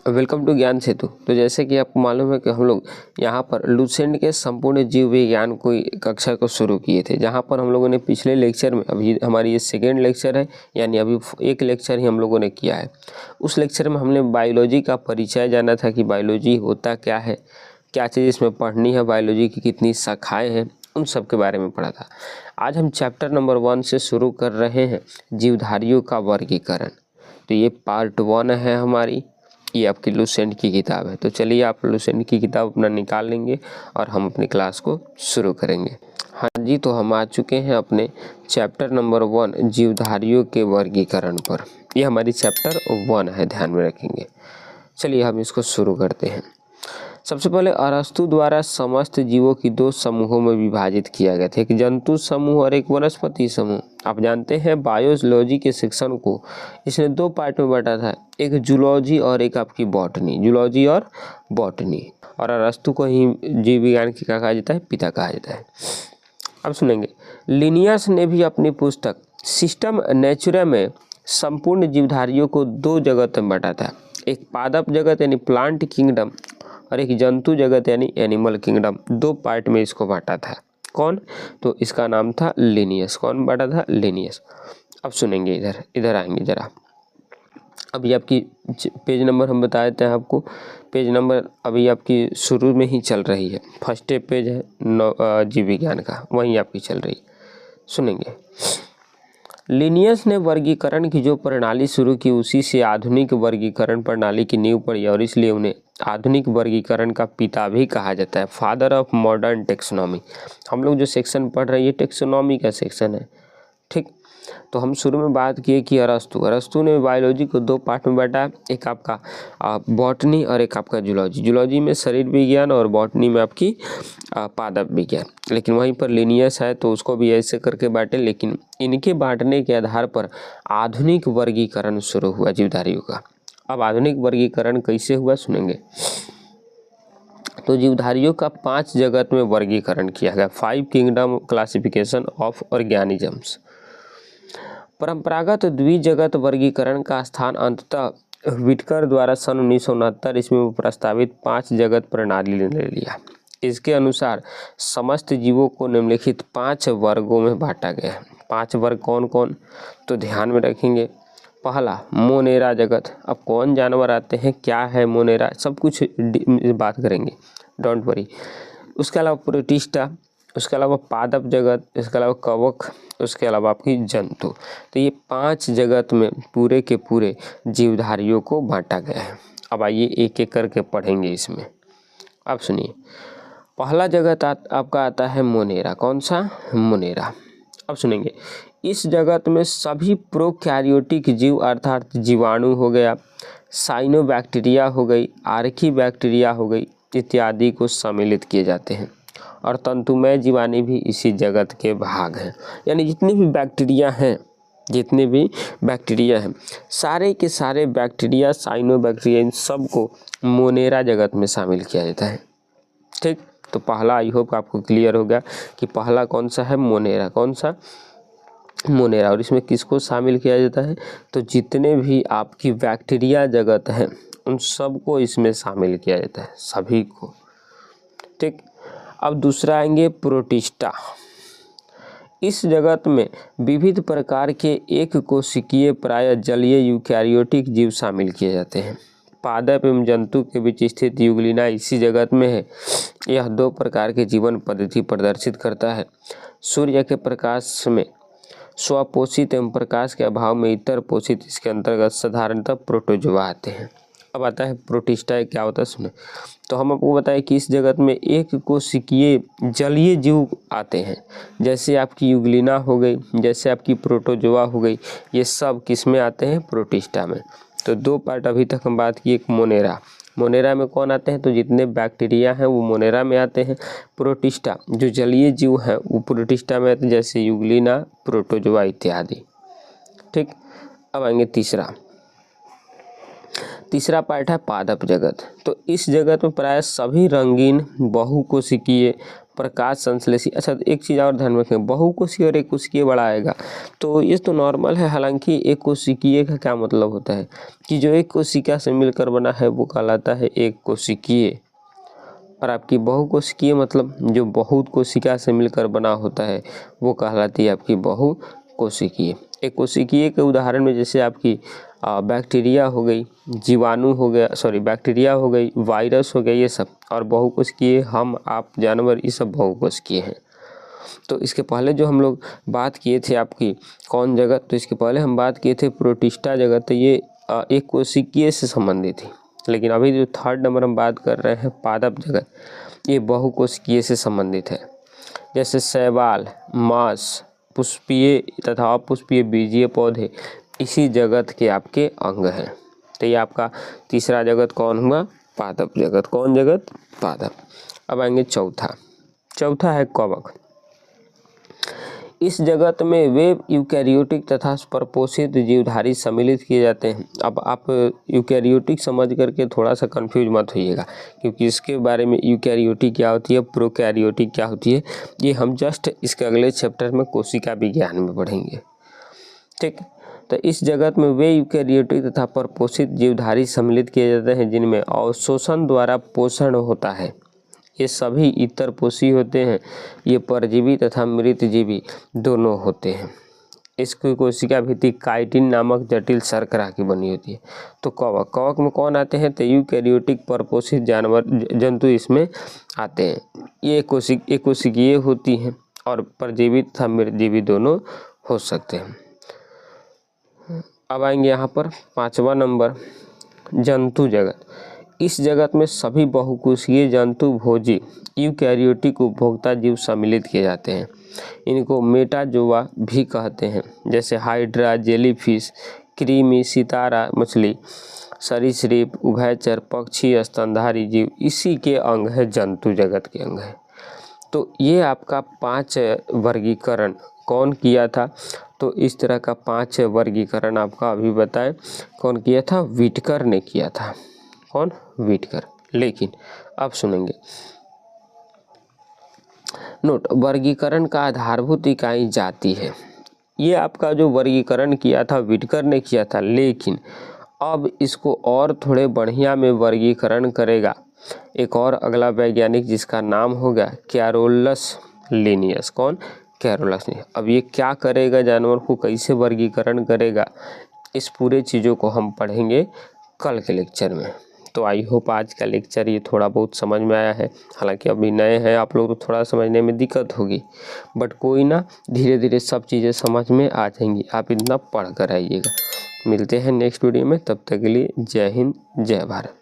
Welcome to ज्ञान सेतु। तो जैसे कि आपको मालूम है कि हम लोग यहाँ पर लुसेंट के संपूर्ण जीव विज्ञान को कक्षा को शुरू किए थे, जहाँ पर हम लोगों ने पिछले लेक्चर में, अभी हमारी ये सेकेंड लेक्चर है, यानी अभी एक लेक्चर ही हम लोगों ने किया है। उस लेक्चर में हमने बायोलॉजी का परिचय जाना था कि बायोलॉजी होता क्या है, क्या चीज़ इसमें पढ़नी है, बायोलॉजी की कितनी शाखाएँ हैं, उन सब के बारे में पढ़ा था। आज हम चैप्टर नंबर 1 से शुरू कर रहे हैं, जीवधारियों का वर्गीकरण। तो ये पार्ट 1 है हमारी, ये आपकी लुसेंट की किताब है। तो चलिए आप लुसेंट की किताब अपना निकाल लेंगे और हम अपनी क्लास को शुरू करेंगे। हाँ जी, तो हम आ चुके हैं अपने चैप्टर नंबर 1 जीवधारियों के वर्गीकरण पर। ये हमारी चैप्टर 1 है, ध्यान में रखेंगे। चलिए हम इसको शुरू करते हैं। सबसे पहले अरस्तु द्वारा समस्त जीवों की 2 समूहों में विभाजित किया गया था, एक जंतु समूह और एक वनस्पति समूह। आप जानते हैं बायोलॉजी के सेक्शन को इसने 2 पार्ट में बांटा था, एक जूलॉजी और एक आपकी बॉटनी, जूलॉजी और बॉटनी। और अरस्तु को ही जीव विज्ञान की क्या कहा जाता है, पिता कहा जाता है। अब सुनेंगे, लिनियस ने भी अपनी पुस्तक सिस्टम नेचुरा में संपूर्ण जीवधारियों को 2 जगत में बांटा था, एक पादप जगत यानी प्लांट किंगडम और एक जंतु जगत यानी एनिमल किंगडम। 2 पार्ट में इसको बांटा था। कौन? तो इसका नाम था लिनियस। कौन बांटा था? लिनियस। अब सुनेंगे, इधर आएंगे जरा। अभी आपकी पेज नंबर हम बता देते हैं आपको। पेज नंबर अभी आपकी शुरू में ही चल रही है, फर्स्ट पेज है जीव विज्ञान का, वहीं आपकी चल रही। सुनेंगे, लिनियस ने वर्गीकरण की जो प्रणाली शुरू की, उसी से आधुनिक वर्गीकरण प्रणाली की नींव पड़ी और इसलिए उन्हें आधुनिक वर्गीकरण का पिता भी कहा जाता है, फादर ऑफ मॉडर्न टेक्सोनॉमी। हम लोग जो सेक्शन पढ़ रहे हैं ये टेक्सोनॉमी का सेक्शन है, ठीक। तो हम शुरू में बात किए कि अरस्तु ने बायोलॉजी को 2 पार्ट में बांटा, एक आपका बॉटनी और एक आपका जूलॉजी। जूलॉजी में शरीर विज्ञान और बॉटनी में आपकी पादप विज्ञान। लेकिन वहीं पर लिनियस है तो उसको भी ऐसे करके बांटे, लेकिन इनके बांटने के आधार पर आधुनिक वर्गीकरण शुरू हुआ जीवधारियों का। अब आधुनिक वर्गीकरण कैसे हुआ सुनेंगे। तो जीवधारियों का 5 जगत में वर्गीकरण किया गया, 5 किंगडम क्लासिफिकेशन ऑफ ऑर्गेनिजम्स। परंपरागत द्विजगत वर्गीकरण का स्थान अंततः विटकर द्वारा सन 1969 ईस्वी में प्रस्तावित 5 जगत प्रणाली ने ले लिया। इसके अनुसार समस्त जीवों को निम्नलिखित 5 वर्गों में बांटा गया है। 5 वर्ग कौन कौन? तो ध्यान में रखेंगे। पहला, मोनेरा जगत। अब कौन जानवर आते हैं, क्या है मोनेरा, सब कुछ बात करेंगे, डोंट वरी। उसके अलावा प्रोटिस्टा, उसके अलावा पादप जगत, इसके अलावा कवक, उसके अलावा आपकी जंतु। तो ये 5 जगत में पूरे के पूरे जीवधारियों को बांटा गया है। अब आइए एक एक करके पढ़ेंगे इसमें। अब सुनिए, पहला जगत आपका आता है मोनेरा। कौन सा? मोनेरा। अब सुनेंगे, इस जगत में सभी प्रोकैरियोटिक जीव अर्थात जीवाणु हो गया, साइनोबैक्टीरिया हो गई, आर्की बैक्टीरिया हो गई इत्यादि को सम्मिलित किए जाते हैं और तंतुमय जीवाणु भी इसी जगत के भाग हैं। यानी जितने भी बैक्टीरिया हैं, सारे के सारे बैक्टीरिया, साइनोबैक्टीरिया, इन सबको मोनेरा जगत में शामिल किया जाता है, ठीक। तो पहला, आई होप आपको क्लियर हो गया कि पहला कौन सा है, मोनेरा। कौन सा? मोनेरा। और इसमें किसको शामिल किया जाता है? तो जितने भी आपकी बैक्टीरिया जगत हैं उन सबको इसमें शामिल किया जाता है, सभी को, ठीक। अब दूसरा आएंगे प्रोटिस्टा। इस जगत में विविध प्रकार के एक कोशिकीय प्राय जलीय यूकैरियोटिक जीव शामिल किए जाते हैं। पादप एवं जंतु के बीच स्थित यूग्लिना इसी जगत में है। यह 2 प्रकार के जीवन पद्धति प्रदर्शित करता है। सूर्य के प्रकाश में स्वपोषित एवं प्रकाश के अभाव में इतर पोषित, इसके अंतर्गत साधारणतः प्रोटोजोआ आते हैं। अब आता है प्रोटिस्टा, क्या होता है सुने। तो हम आपको बताएं कि इस जगत में एक कोशिकीय जलीय जीव आते हैं, जैसे आपकी यूग्लिना हो गई, जैसे आपकी प्रोटोजोआ हो गई, ये सब किस में आते हैं? प्रोटिस्टा में। तो 2 पार्ट अभी तक हम बात की, एक मोनेरा में कौन आते हैं? तो जितने बैक्टीरिया हैं वो मोनेरा में आते हैं। प्रोटिस्टा जो जलीय जीव हैं वो प्रोटिस्टा में आते हैं, जैसे यूग्लिना, प्रोटोजोआ इत्यादि, ठीक। अब आएंगे तीसरा पार्ट है पादप जगत। तो इस जगत में प्राय सभी रंगीन बहुकोशिकीय प्रकाश संश्लेषी। अच्छा, एक चीज़ और ध्यान रखें, बहुकोशिकीय और एक कोशिकीय बड़ा आएगा तो ये तो नॉर्मल है। हालांकि एक कोशिकीय का क्या मतलब होता है कि जो एक कोशिका से मिलकर बना है वो कहलाता है एक कोशिकीय, और आपकी बहुकोशिकीय मतलब जो बहुत कोशिका से मिलकर बना होता है वो कहलाती है आपकी बहुकोशिकीय। एक कोशिकीय के उदाहरण में जैसे आपकी बैक्टीरिया हो गई, जीवाणु हो गया, बैक्टीरिया हो गई, वायरस हो गया, ये सब। और बहुकोशिकीय हम, आप, जानवर, ये सब बहुकोशिकीय हैं। तो इसके पहले जो हम लोग बात किए थे आपकी कौन जगत, तो इसके पहले हम बात किए थे प्रोटिस्टा जगत, तो ये एक कोशिकीय से संबंधित थी। लेकिन अभी जो थर्ड नंबर हम बात कर रहे हैं पादप जगत, ये बहुकोशिकीय से संबंधित है। जैसे शैवाल, मांस, पुष्पीय तथा अपुष्पीय बीजीय पौधे इसी जगत के आपके अंग हैं। तो ये आपका तीसरा जगत कौन हुआ? पादप जगत। कौन जगत? पादप। अब आएंगे चौथा है कवक। इस जगत में वे यूकैरियोटिक तथा परपोषित जीवधारी सम्मिलित किए जाते हैं। अब आप यूकैरियोटिक समझ करके थोड़ा सा कंफ्यूज मत होइएगा, क्योंकि इसके बारे में यूकैरियोटिक क्या होती है, प्रोकैरियोटिक क्या होती है, ये हम जस्ट इसके अगले चैप्टर में कोशिका विज्ञान में पढ़ेंगे। ठीक, तो इस जगत में वे यूकैरियोटिक तथा परपोषित जीवधारी सम्मिलित किए जाते हैं जिनमें अवशोषण द्वारा पोषण होता है। ये सभी इतर पोषी होते हैं। ये परजीवी तथा मृतजीवी दोनों होते हैं। इसकी कोशिका भित्ति काइटिन नामक जटिल शर्करा की बनी होती है। तो कवक में कौन आते हैं? तो यूकैरियोटिक परपोषित जानवर जंतु इसमें आते हैं। ये कोशिकीय होती हैं और परजीवी तथा मृतजीवी दोनों हो सकते हैं। अब आएंगे यहाँ पर 5वां नंबर, जंतु जगत। इस जगत में सभी बहुकोशिकीय जंतु भोजी यूकैरियोटिक उपभोक्ता जीव सम्मिलित किए जाते हैं। इनको मेटाजोआ भी कहते हैं। जैसे हाइड्रा, जेलीफिश, कृमि, सितारा मछली, सरीसृप, उभयचर, पक्षी, स्तनधारी जीव इसी के अंग है, जंतु जगत के अंग है। तो ये आपका 5 वर्गीकरण कौन किया था? तो इस तरह का 5 वर्गीकरण आपका अभी बताएं कौन किया था? व्हिटकर ने किया था। कौन? व्हिटकर। लेकिन अब सुनेंगे, नोट, वर्गीकरण का आधारभूत इकाई जाति है। ये आपका जो वर्गीकरण किया था व्हिटकर ने किया था, लेकिन अब इसको और थोड़े बढ़िया में वर्गीकरण करेगा एक और अगला वैज्ञानिक जिसका नाम होगा कैरोलस लिनियस। कौन? Carolus Linnaeus. अब ये क्या करेगा, जानवर को कैसे वर्गीकरण करेगा, इस पूरे चीज़ों को हम पढ़ेंगे कल के लेक्चर में। तो आई होप आज का लेक्चर ये थोड़ा बहुत समझ में आया है। हालांकि अभी नए हैं आप लोग तो थोड़ा समझने में दिक्कत होगी, बट कोई ना, धीरे धीरे सब चीज़ें समझ में आ जाएंगी। आप इतना पढ़ कर आइएगा। मिलते हैं नेक्स्ट वीडियो में, तब तक के लिए जय हिंद, जय भारत।